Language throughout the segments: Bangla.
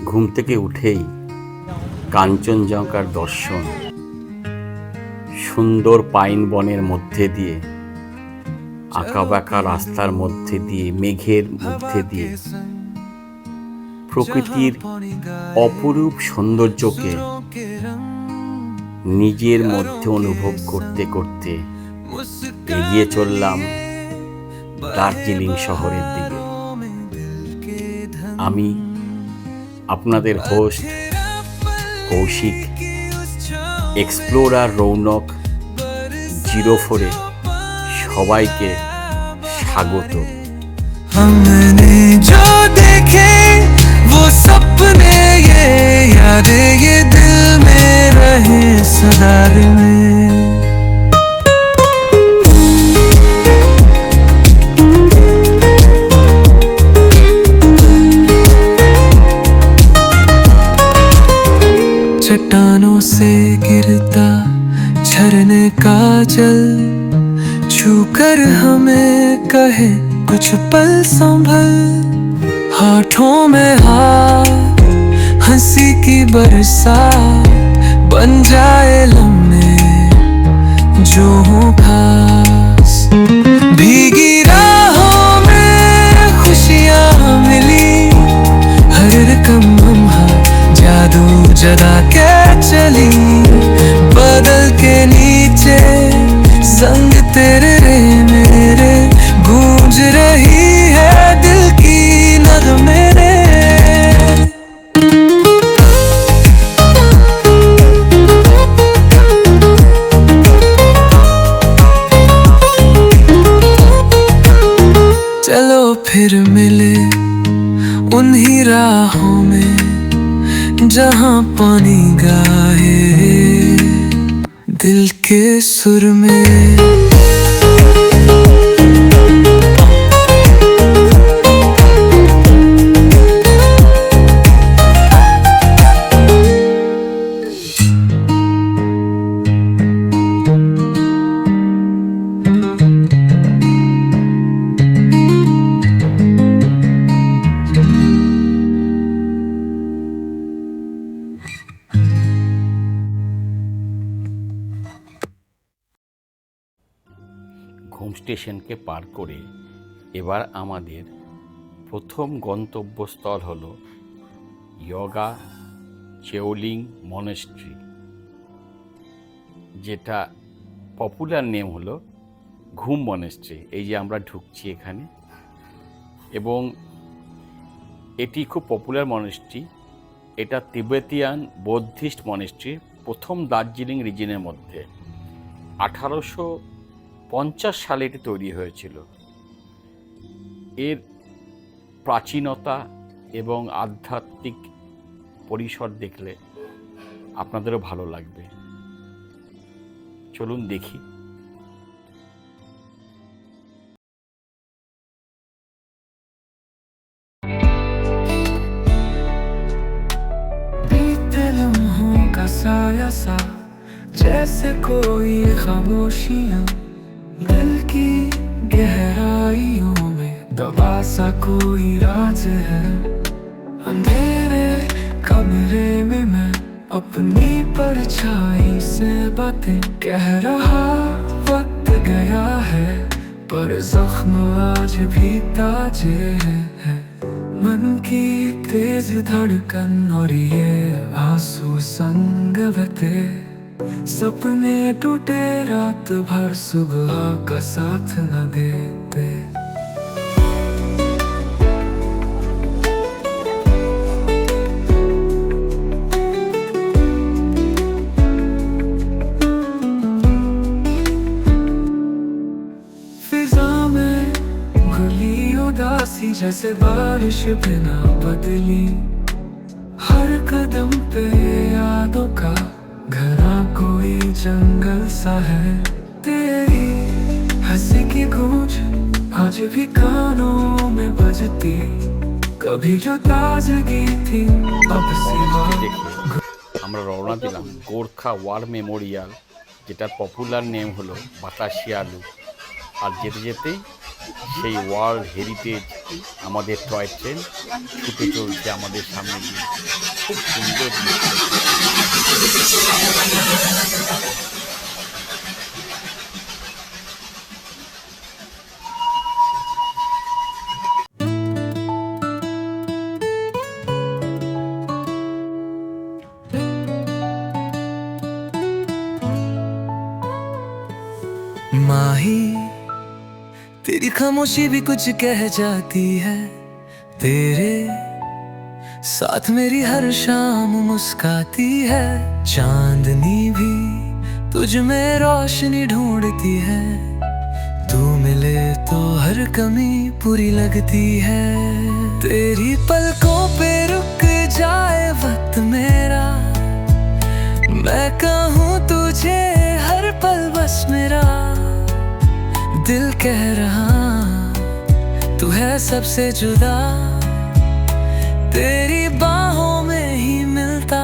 ঘুম থেকে উঠেই কাঞ্চনজঙ্ঘার দর্শন, সুন্দর পাইন বনের মধ্যে দিয়ে, আঁকাবাঁকা রাস্তার মধ্যে দিয়ে, মেঘের মধ্যে দিয়ে প্রকৃতির অপরূপ সৌন্দর্যকে নিজের মধ্যে অনুভব করতে করতে এগিয়ে চললাম দার্জিলিং শহরের দিকে। আমি আপনাদের হোস্ট কৌশিক, এক্সপ্লোরার রৌনক 04-এ সবাইকে স্বাগত। हमने जो देखे वो सपने ये यादें ये दिल में रहे सदा में। चट्टानों से गिरता झरने का जल छूकर हमें कहे कुछ पल संभल, हाथों में हाथ हंसी की बरसात बन जाए लम्हे जो हो खास। भीगी राहों में खुशियाँ मिली, हर रकम लम्हा जादू जगा के चली, बदल के नीचे संग तेरे मेरे गूंज रही है दिल की नगमे रे। चलो फिर मिले उन्हीं राहों में जहाँ पानी गाए दिल के सुर में। ঘুম স্টেশনকে পার করে এবার আমাদের প্রথম গন্তব্যস্থল হলো ইয়োগা চেওলিং মনেস্ট্রি, যেটা পপুলার নেম হলো ঘুম মনেস্ট্রি। এই যে আমরা ঢুকছি এখানে, এবং এটি খুব পপুলার মনেস্ট্রি। এটা তিবেতিয়ান বৌদ্ধিস্ট মনেস্ট্রি, প্রথম দার্জিলিং রিজনের মধ্যে। 1850 সালে এটি তৈরি হয়েছিল। এর প্রাচীনতা এবং আধ্যাত্মিক পরিসর দেখলে আপনাদেরও ভালো লাগবে। চলুন দেখি। बीते लम्हों का साया सा जैसे कोई खामोशियाँ दिल की गहराइयों में दबा सा कोई राज है। अंधेरे कमरे में मैं अपनी परछाई से बातें कह रहा, वक्त गया है पर जख्म आज भी ताजे हैं। मन की तेज धड़कन और ये आंसू संग बहते, सपने टूटे रात भर सुबह का साथ न देते। फिजा में घुली उदासी जैसे बारिश बिना बदली, हर कदम पे यादों का घरा कोई जंगल सा है। तेरी हंसी की गूंज आज भी कानों में बजती, कभी जो ताजगी थी अब सिवा। আমরা রওনা দিলাম গোর্খা ওয়ার মেমোরিয়াল, যেটার পপুলার নেম হলো বাতাসিয়া লুপ। আর যেতে যেতেই সেই ওয়ার্ল্ড হেরিটেজ আমাদের টয় ট্রেন ছুটে চলছে আমাদের সামনে দিয়ে। খুব সুন্দর माही तेरी खामोशी भी कुछ कह जाती है, तेरे साथ मेरी हर शाम मुस्काती है। चांदनी भी तुझ में रोशनी ढूंढती है, तू मिले तो हर कमी पूरी लगती है। तेरी पलकों पे रुक जाए वक्त मेरा, मैं कहूँ तुझे हर पल बस मेरा। दिल कह रहा तू है सबसे जुदा, तेरी बाहों में ही मिलता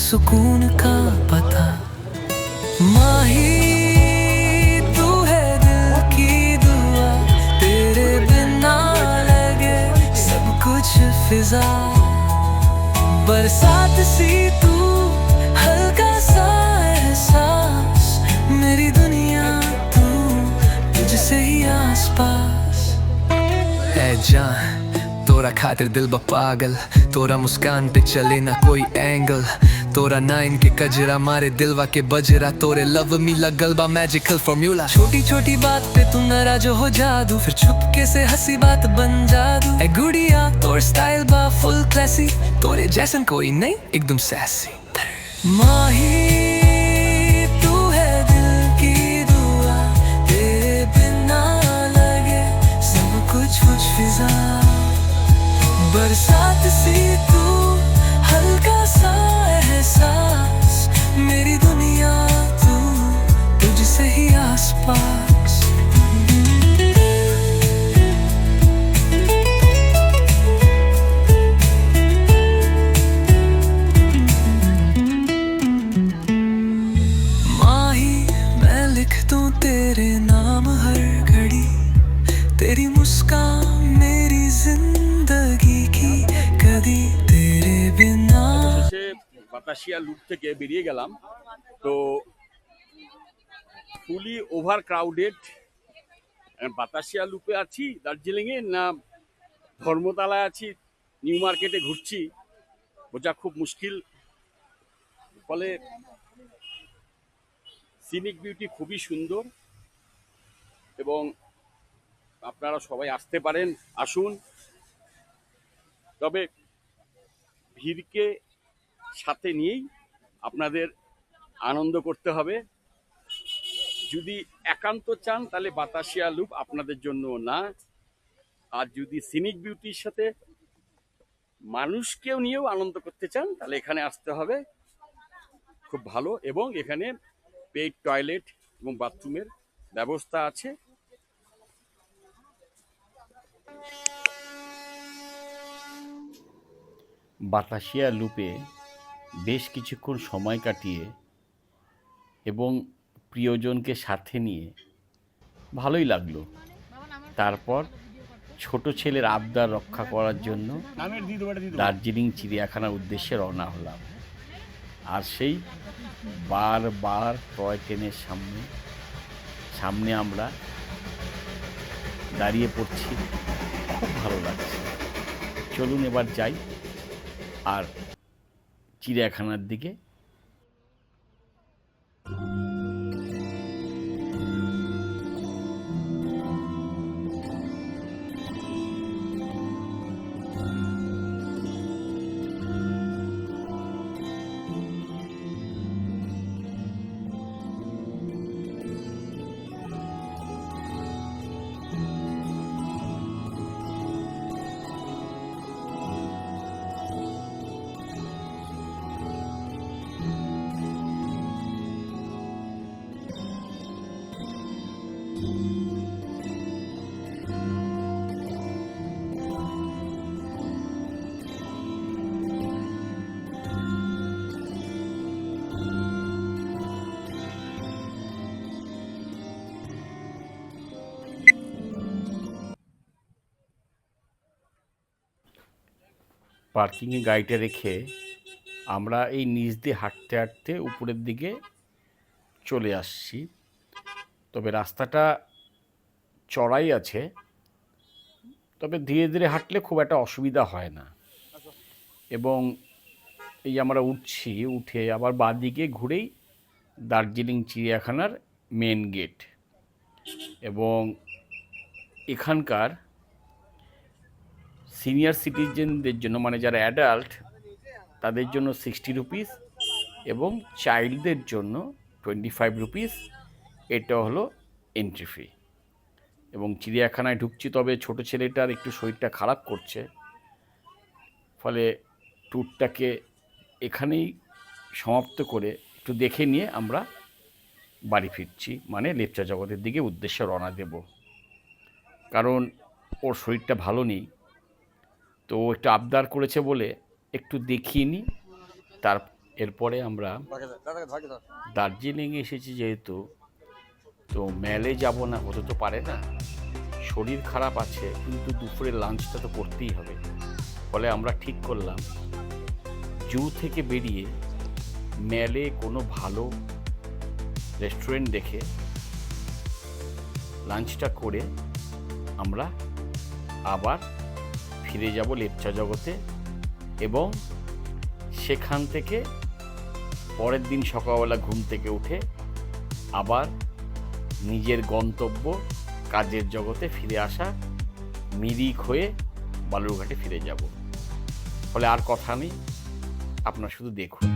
सुकून का पता। माही तू है दिल की दुआ, तेरे बिना लगे सब कुछ फिजा। बरसात सी तू हल्का सा एहसास, मेरी दुनिया तू तुझसे ही आसपास। ऐ जान तोरा खातिर दिल बा पागल, तोरा मुस्कान पे चले ना कोई एंगल। तोरा नाइन के कजरा मारे दिलवा के बजरा, तोरे लव मी लगल बा मैजिकल फॉर्मूला। छोटी छोटी बात पे तू नाराज हो जादू, फिर चुपके से हंसी बात बन जादू। ए गुड़िया तोर स्टाइल बा फुल क्लासी, तोरे जैसन कोई नहीं एकदम सैसी। माही तू है दिल की दुआ, तेरे बिना लगे सब कुछ फिजा। बरसात सी तू हल्का सा एहसास, मेरी दुनिया तू तुझसे ही आसपास। माही मैं लिख दूं तेरे नाम हर घड़ी, तेरी मुस्कान मेरी जिंदगी की कदी तेरे बिना। বাতাসিয়া লুপ থেকে বেরিয়ে গেলাম, তো ফুলি ওভার ক্রাউডেড। বাতাসিয়া লুপে আছি দার্জিলিংয়ে, না ধর্মতলায় আছি, নিউ মার্কেটে ঘুরছি, বোঝা খুব মুশকিল। ফলে সিনিক বিউটি খুবই সুন্দর এবং আপনারা সবাই আসতে পারেন, আসুন। তবে ভিড়কে সাথে নিয়েই আপনাদের আনন্দ করতে হবে। যদি একান্ত চান তাহলে বাতাসিয়া লুপ আপনাদের জন্য না, আর যদি সিনিক বিউটির সাথে মানুষকেও নিয়েও আনন্দ করতে চান তাহলে এখানে আসতে হবে, খুব ভালো। এবং এখানে পেইড টয়লেট এবং বাথরুমের ব্যবস্থা আছে। বাতাসিয়া লুপে বেশ কিছুক্ষণ সময় কাটিয়ে এবং প্রিয়জনকে সাথে নিয়ে ভালোই লাগলো। তারপর ছোট ছেলের আবদার রক্ষা করার জন্য দার্জিলিং চিড়িয়াখানার উদ্দেশ্যে রওনা হলাম। আর সেই বারবার টয় ট্রেনের সামনে আমরা দাঁড়িয়ে পড়ছি, খুব ভালো লাগছে। চলুন এবার যাই আর চিড়িয়াখানার দিকে। পার্কিংয়ে গাড়িটা রেখে আমরা এই নিচ দিয়ে হাঁটতে হাঁটতে উপরের দিকে চলে আসছি। তবে রাস্তাটা চড়াই আছে, তবে ধীরে ধীরে হাঁটলে খুব একটা অসুবিধা হয় না। এবং এই আমরা উঠছি, উঠে আবার বাঁদিকে ঘুরেই দার্জিলিং চিড়িয়াখানার মেন গেট। এবং এখানকার সিনিয়র সিটিজেনদের জন্য, মানে যারা অ্যাডাল্ট তাদের জন্য 60 রুপিস এবং চাইল্ডদের জন্য 25 রুপিস, এটা হলো এন্ট্রি ফি। এবং চিড়িয়াখানায় ঢুকছি, তবে ছোট ছেলেটার একটু শরীরটা খারাপ করছে, ফলে ট্যুরটাকে এখানেই সমাপ্ত করে একটু দেখে নিয়ে আমরা বাড়ি ফিরছি, মানে লেপচা জগতের দিকে উদ্দেশ্যে রওনা দেব। কারণ ওর শরীরটা ভালো নেই, তো ও একটু আবদার করেছে বলে একটু দেখিয়ে নিই। এরপরে আমরা দার্জিলিংয়ে এসেছি যেহেতু, তো মেলে যাব না, হতে তো পারে না। শরীর খারাপ আছে, কিন্তু দুপুরের লাঞ্চটা তো করতেই হবে। ফলে আমরা ঠিক করলাম জু থেকে বেরিয়ে মেলে কোনো ভালো রেস্টুরেন্ট দেখে লাঞ্চটা করে আমরা আবার ফিরে যাব লেপচা জগতে। এবং সেখান থেকে পরের দিন সকালবেলা ঘুম থেকে উঠে আবার নিজের গন্তব্য কাজের জগতে ফিরে আসা, মিরিক হয়ে বালুরঘাটে ফিরে যাব। ফলে আর কথা নেই, আপনারা শুধু দেখুন।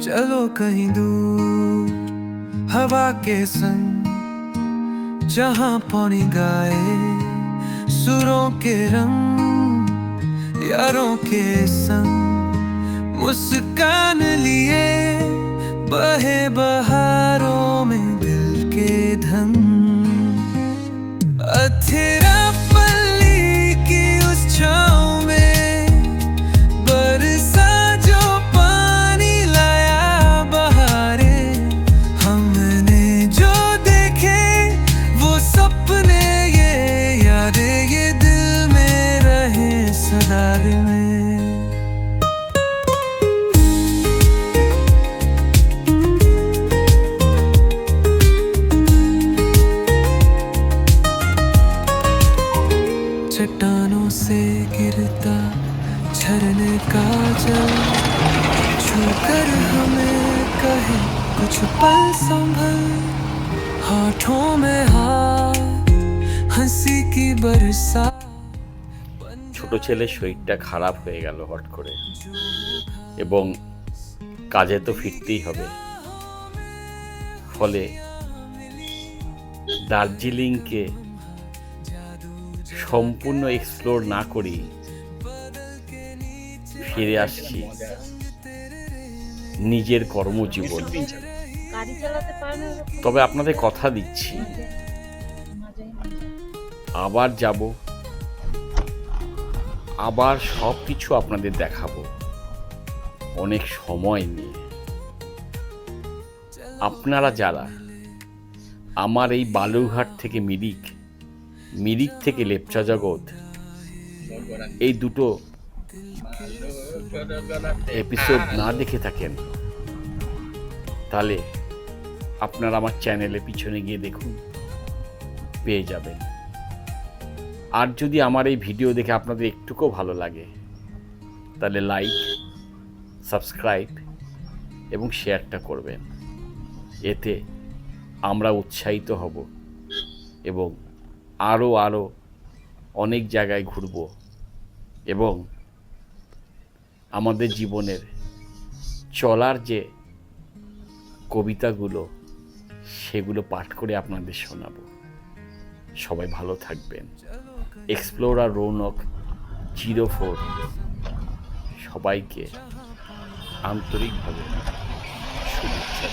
चलो कहीं दूर हवा के संग, जहां पौनी गाए सुरों के रंग, यारों के संग मुस्कान लिए बहे बहारों में दिल के धन। अथेरा पल्ली की उस छाँव में बरसा जो पानी लाया बहारे, हमने जो देखे वो सपने ये यादें ये दिल में रहे सदा में। चट्टानों से गिरता झरने का जल छूकर हमें कहे कुछ पल संभल, होठों में हाथ हंसी की बरसात। ছোট ছেলের শরীরটা খারাপ হয়ে গেল হট করে, এবং কাজে তো ফিরতেই হবে। ফলে দার্জিলিংকে সম্পূর্ণ এক্সপ্লোর না করেই ফিরে আসছি নিজের কর্মজীবন। তবে আপনাদের কথা দিচ্ছি, আবার যাব, আবার সব কিছু আপনাদের দেখাবো অনেক সময় নিয়ে। আপনারা যারা আমার এই বালুরঘাট থেকে মিরিক, মিরিক থেকে লেপচা জগৎ, এই দুটো এপিসোড না দেখে থাকেন, তাহলে আপনারা আমার চ্যানেলে পিছনে গিয়ে দেখুন, পেয়ে যাবেন। আর যদি আমার এই ভিডিও দেখে আপনাদের একটুকুও ভালো লাগে, তাহলে লাইক, সাবস্ক্রাইব এবং শেয়ারটা করবেন। এতে আমরা উৎসাহিত হব এবং আরও অনেক জায়গায় ঘুরব এবং আমাদের জীবনের চলার যে কবিতাগুলো, সেগুলো পাঠ করে আপনাদের শোনাবো। সবাই ভালো থাকবেন। এক্সপ্লোরার রৌনক 04 সবাইকে আন্তরিকভাবে শুভেচ্ছা।